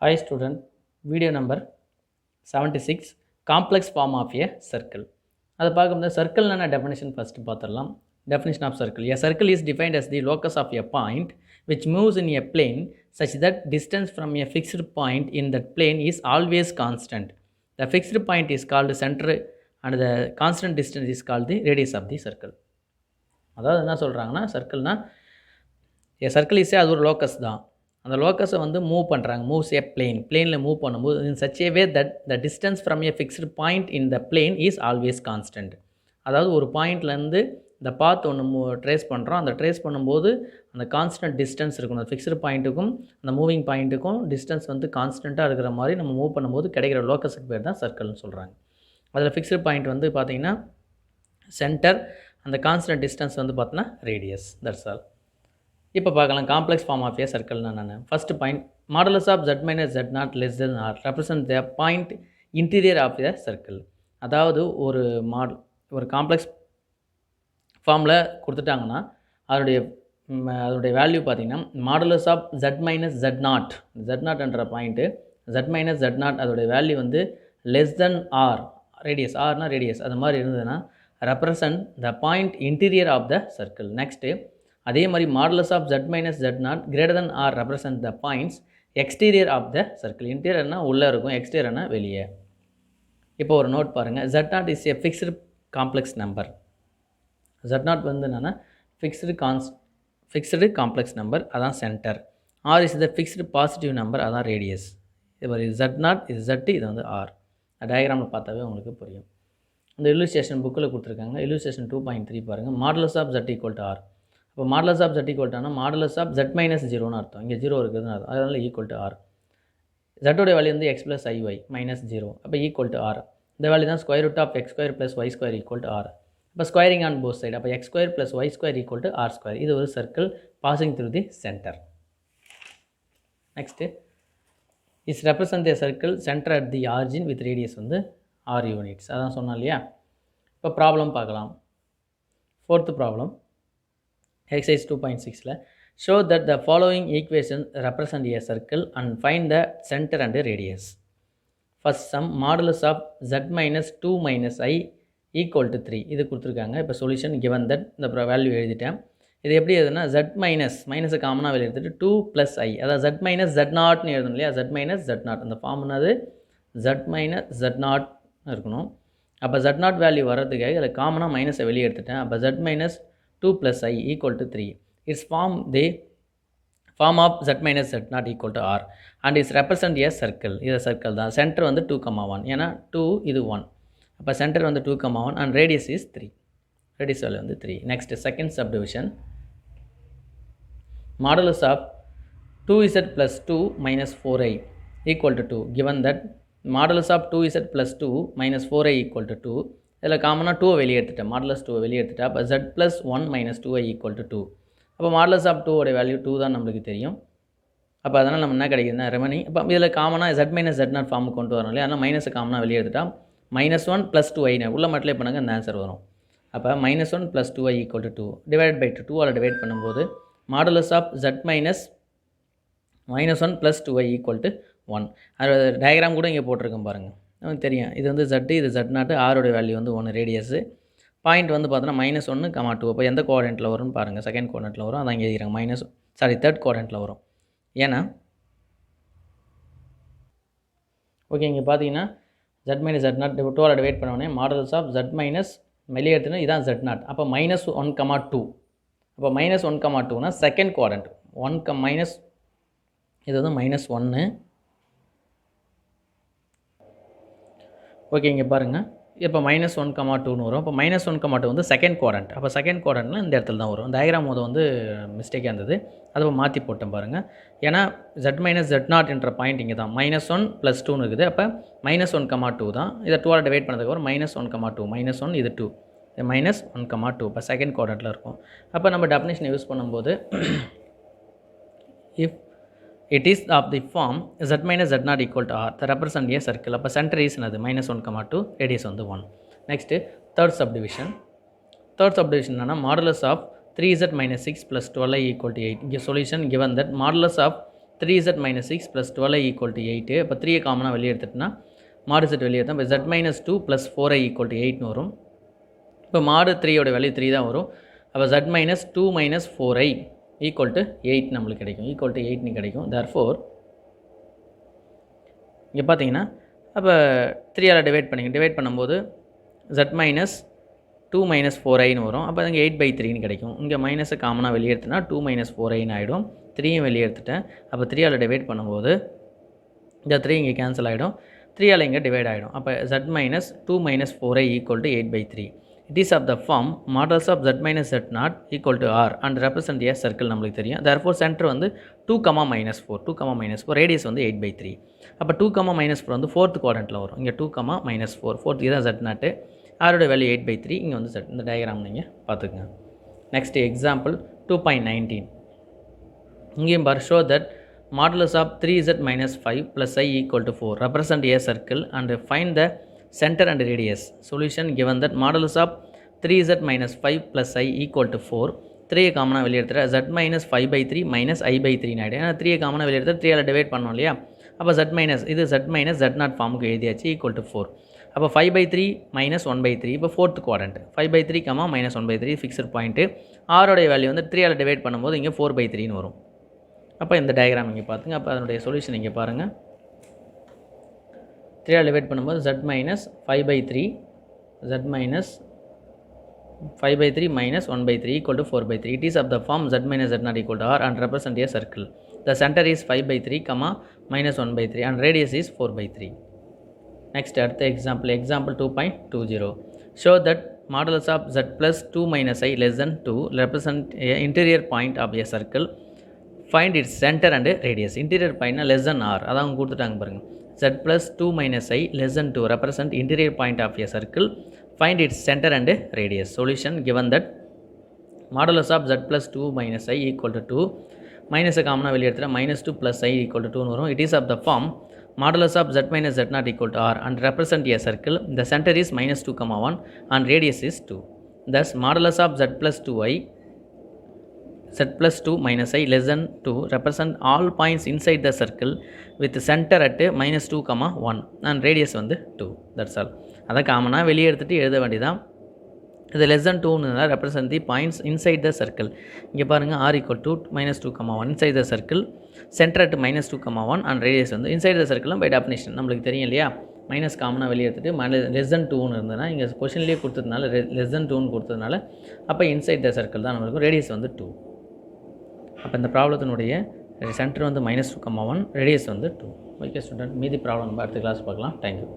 Hi student, video number 76 complex form of a circle. அது பார்க்கும்போது circle என்ன definition first பார்த்துடலாம். Definition of circle. A circle is defined as the locus of a point which moves in a plane such that distance from a fixed point in that plane is always constant. The fixed point is called center and the constant distance is called the radius of the circle. அதாவது என்ன சொல்கிறாங்கன்னா சர்க்கிள்னால் a circle is அது ஒரு locus தான். அந்த லோக்கஸை வந்து move பண்ணுறாங்க, moves ஏ பிளேனில் மூவ் பண்ணும்போது in such a way that the distance from A fixed point in the plane is always constant. அதாவது ஒரு பாயிண்ட்லேருந்து இந்த பாத் ஒன்று ட்ரேஸ் பண்ணுறோம், அந்த ட்ரேஸ் பண்ணும்போது அந்த கான்ஸ்டன்ட் டிஸ்டன்ஸ் இருக்கணும். அந்த ஃபிக்ஸ்டு பாயிண்ட்டுக்கும் அந்த மூவிங் பாயிண்ட்டுக்கும் டிஸ்டன்ஸ் வந்து கான்ஸ்டண்ட்டாக இருக்கிற மாதிரி நம்ம மூவ் பண்ணும்போது கிடைக்கிற லோக்கஸுக்கு பேர் தான் சர்க்கிள்னு சொல்கிறாங்க. அதில் ஃபிக்ஸ்டு பாயிண்ட் வந்து பார்த்திங்கன்னா சென்டர், அந்த கான்ஸ்டன்ட் டிஸ்டன்ஸ் வந்து பார்த்தோன்னா ரேடியஸ். That's all. இப்போ பார்க்கலாம் காம்ப்ளெக்ஸ் ஃபார்ம் ஆஃப் ஏ சர்க்கிள்னா என்னென்ன. First point, modulus of z minus z naught less than r represent the point interior of the circle. அதாவது ஒரு காம்ப்ளெக்ஸ் ஃபார்மில் கொடுத்துட்டாங்கன்னா அதனுடைய வேல்யூ பார்த்திங்கன்னா modulus of z minus z naught என்ற point z minus z naught அதோடைய value வந்து less than r, radius, ஆர்னா ரேடியஸ், அது மாதிரி இருந்ததுன்னா represent the point interior of the circle. Next அதே மாதிரி modulus of z minus z naught greater than r represent the points exterior of the circle. இன்டீரியர்னா உள்ளே இருக்கும், எக்ஸ்டீரியர்னா வெளியே. இப்போ ஒரு நோட் பாருங்கள், z naught is a fixed complex number. z naught வந்து என்னென்னா ஃபிக்ஸ்டு காம்ப்ளெக்ஸ் நம்பர், அதான் centre. R is the fixed positive number, அதான் ரேடியஸ். இது மாதிரி z நாட் இது z, இது வந்து ஆர். டயக்ராமில் பார்த்தாவே உங்களுக்கு புரியும். இந்த இல்லுஸ்ட்ரேஷன் புக்கில் கொடுத்துருக்காங்க. இல்லுஸ்ட்ரேஷன் 2.3 பாருங்கள். Modulus of z equal to r. இப்போ modulus of z equal to ஆனால் மாடுலஸ் ஆஃப் z மைனஸ் 0ன்னு அர்த்தம். இங்கே 0 இருக்குதுன்னு அர்த்தம். அதனால் ஈக்குவல் டு ஆர். ஜட்டோடைய வேல்யூ வந்து x ப்ளஸ் iy மைனஸ் 0, அப்போ ஈக்குவல் டு ஆர். இந்த வேல்யூ தான் square root of x square plus y square equal to r. இப்போ ஸ்கொயரிங் ஆன் போத் சைடு, அப்போ x square plus y square equal to R square. இது ஒரு circle passing through the centre. Next is represent the circle centre at the origin with radius வந்து R units. அதான் சொன்னோம் இல்லையா. இப்போ problem பார்க்கலாம். Fourth problem exercise 2.6ல show that the following equation represent a circle and find the center and radius. First sum, modulus of z minus 2 minus i equal to 3. இது கொடுத்துருக்காங்க. இப்போ சொல்யூஷன் given that இந்த value எழுதிட்டேன். இது எப்படி எழுதுனா z மைனஸை காமனாக வெளியே எடுத்துட்டு 2 ப்ளஸ் i, அதாவது z மைனஸ் z நாட்னு எழுதணும் இல்லையா. z மைனஸ் z நாட் அந்த ஃபார்ம்னது z மைனஸ் z நாட் இருக்கணும். அப்போ z நாட் வேல்யூ வர்றதுக்காக அதில் காமனாக மைனஸை வெளியே எடுத்துட்டேன். அப்போ z minus 2 plus i equal to 3. Its form of z minus z not equal to r and is represent a circle. இது சர்க்கிள் தான். சென்டர் வந்து 2,1, ஏன்னா 2 இது 1, அப்போ சென்டர் வந்து 2,1 and radius is 3. radius value வந்து 3. Next second subdivision, modulus of 2z plus 2 minus 4i equal to 2. Given that modulus of 2z plus 2 minus 4i equal to 2, இதில் காமனாக 2 வெளியே எடுத்துட்டேன், மாடுலஸ் 2 வெளியே எடுத்துட்டேன். அப்போ z plus 1 minus 2i equal to 2. அப்போ modulus of 2 value 2 தான் நம்மளுக்கு தெரியும். அப்போ அதனால் நம்ம என்ன கிடைக்குதுன்னா ரெமனி. அப்போ இதில் காமனாக z மைனஸ் z நாட் ஃபார்முக்கு கொண்டு வரணும் இல்லையா. ஆனால் மைனஸை காமனாக வெளியே எடுத்துட்டா -1 + 2i உள்ள மட்டிலே பண்ணுங்க, அந்த ஆன்சர் வரும். அப்போ -1 + 2i equal to 2 divide by 2 ஆல் டிவைட் பண்ணும்போது modulus of z minus -1 + 2i equal to 1. அது டயக்ராம் கூட இங்கே போட்டிருக்கேன் பாருங்கள், தெரியும். இது வந்து z, இது z நாட்டு, ஆரோட வேல்யூ வந்து 1, ரேடியஸு. பாயிண்ட் வந்து பார்த்தோன்னா -1, 2. அப்போ எந்த கோஆர்டினேட்டில் வரும்னு பாருங்கள். செகண்ட் கோஆர்டினேட்டில் வரும், அதான் இங்கே எழுதிக்கிறாங்க. தேர்ட் கோஆர்டினேட்டில் வரும். ஏன்னா ஓகே, இங்கே பார்த்தீங்கன்னா z minus z not 2 divide பண்ணோடனே மாடல்ஸ் ஆஃப் z மைனஸ் வெளியே எடுத்துனா இதான் z நாட். அப்போ -1,2. அப்போ -1,2னா செகண்ட் கோஆர்டினேட். இது வந்து -1. ஓகே, இங்கே பாருங்கள். இப்போ -1,2ன்னு வரும். இப்போ -1,2 வந்து செகண்ட் குவாட்ரண்ட். அப்போ செகண்ட் குவாட்ரண்ட்டில் இந்த இடத்துல தான் வரும். டயக்ராம் வந்து மிஸ்டேக்காக இருந்தது, அதை மாற்றி போட்டேன் பாருங்கள். ஏன்னா z மைனஸ் z நாட் என்ற பாயிண்ட் இங்கே தான் -1 + 2ன்னு இருக்குது. அப்போ -1,2 தான். இதை 2 டிவைட் பண்ணதுக்கப்புறம் -1,2, -1 இது 2, இது -1,2. இப்போ செகண்ட் குவாட்ரண்ட்டில் இருக்கும். அப்போ நம்ம டெஃபினேஷன் யூஸ் பண்ணும்போது if it is of the form z minus z not equal to r, that represent a circle. அப்போ center is என்னது -1,2, radius வந்து 1. Next third subdivision என்னன்னா modulus of 3z minus 6 plus 12i equal to 8. இங்கே solution given that modulus of 3z minus 6 plus 12i equal to 8. இப்போ 3 காமனாக வெளியே எடுத்துட்டுனா மாடு z வெளியே எடுத்தோம். இப்போ z minus 2 plus 4i equal to 8 வரும். இப்போ மாடு 3யோட வேல்யூ 3 தான் வரும். அப்போ z minus 2 minus 4i equal to 8 நம்மளுக்கு கிடைக்கும். equal to 8 கிடைக்கும். therefore இங்கே பார்த்தீங்கன்னா அப்போ 3ஆல் டிவைட் பண்ணும்போது z minus 2 minus 4iன்னு வரும். அப்போ அங்கே 8/3ன்னு கிடைக்கும். இங்கே மைனஸை காமனாக வெளியே எடுத்துனா 2 minus 4iன்னு ஆகிடும். 3யும் வெளியே எடுத்துட்டேன். அப்போ 3ஆல் டிவைட் பண்ணும்போது இந்த 3 இங்கே கேன்சல் ஆகிடும். 3ஆல் இங்கே டிவைட் ஆகிடும். அப்போ z minus 2 minus 4i equal to 8/3. It is of the form modulus of z minus z naught equal to r and represent a circle நம்மளுக்கு தெரியும். therefore center வந்து 2, -4 2, -4 radius வந்து 8/3. அப்போ 2, -4 வந்து 4th quadrantல வரும். இங்கே 2, -4 4th இதுதான் z naught. r ஓட வேல்யூ 8/3. இங்கே வந்து z. இந்த டயக்ராம் நீங்கள் பார்த்துக்குங்க. Next example 2.19. இங்கேயும் பார் show that modulus of 3z minus 5 plus i equal to 4 represent a circle and find the center and radius. Solution given that modulus of 3z minus 5 plus i equal to 4. 3 காமனாக வெளியே எடுத்துகிற z minus 5/3 minus i/3 ஆகிடும். ஏன்னா 3 காமனாக வெளியே எடுத்து 3ஆல் divide பண்ணோம் இல்லையா. அப்போ z minus இது z minus z0 ஃபார்முக்கு எழுதியாச்சு equal to 4. அப்போ 5/3 minus 1/3. இப்போ 4th quadrant 5/3, minus 1/3 fixed point. ஆரோடைய வேல்யூ வந்து 3ஆல் டிவைட் பண்ணும்போது இங்கே 4/3ன்னு வரும். அப்போ இந்த டயக்ராம் இங்கே பார்த்துங்க. அப்போ அதனுடைய சொல்யூஷன் இங்கே பாருங்கள். 3ஆல் டிவைட் பண்ணும்போது z minus 5/3 minus 1/3 equal to 4/3. It is of the form z minus z0 equal to r and represent a circle. The center is 5/3, minus 1/3 and radius is 4/3. Next அடுத்த example 2.20. Show that modulus of z plus 2 minus i less than 2 represent a interior point of a circle. Find its center and radius. Interior point less than r. அதான் அவங்க கொடுத்துட்டாங்க பாருங்க. z plus 2 minus i less than 2 represent interior point of a circle. Find its center and radius. Solution given that modulus of z plus 2 minus i equal to 2. மைனஸை காமனாக வெளியே எடுத்துகிற minus 2 plus i equal to 2 வரும். It is of the form modulus of z minus z0 equal to r and represent a circle. The center is minus 2, 1 and radius is 2. Thus modulus of z plus 2 minus i less than 2 represent all points inside the circle with center at minus 2, 1 and radius வந்து 2. That's all. அதை காமனாக வெளியே எடுத்துகிட்டு எழுத வேண்டியதான். இது less than 2ன்னு represent the points inside the circle. இங்கே பாருங்கள் r equal to minus 2, 1 inside the circle, center at minus 2, 1 and radius வந்து inside the circle by definition நம்மளுக்கு தெரியும் இல்லையா. மைனஸ் காமனாக வெளியே எடுத்துகிட்டு less than 2ன்னு இருந்ததுன்னா இங்கே கொஷின்லேயே கொடுத்ததுனால less than 2ன்னு கொடுத்ததுனால அப்போ inside the circle தான் நம்மளுக்கு radius வந்து 2. அப்போ இந்த ப்ராப்ளத்தினுடைய சென்டர் வந்து -2, 1 ரேடியஸ் வந்து 2. ஓகே ஸ்டூடெண்ட், மீதி ப்ராப்ளம் நம்ம அடுத்த கிளாஸ் பார்க்கலாம். தேங்க்யூ.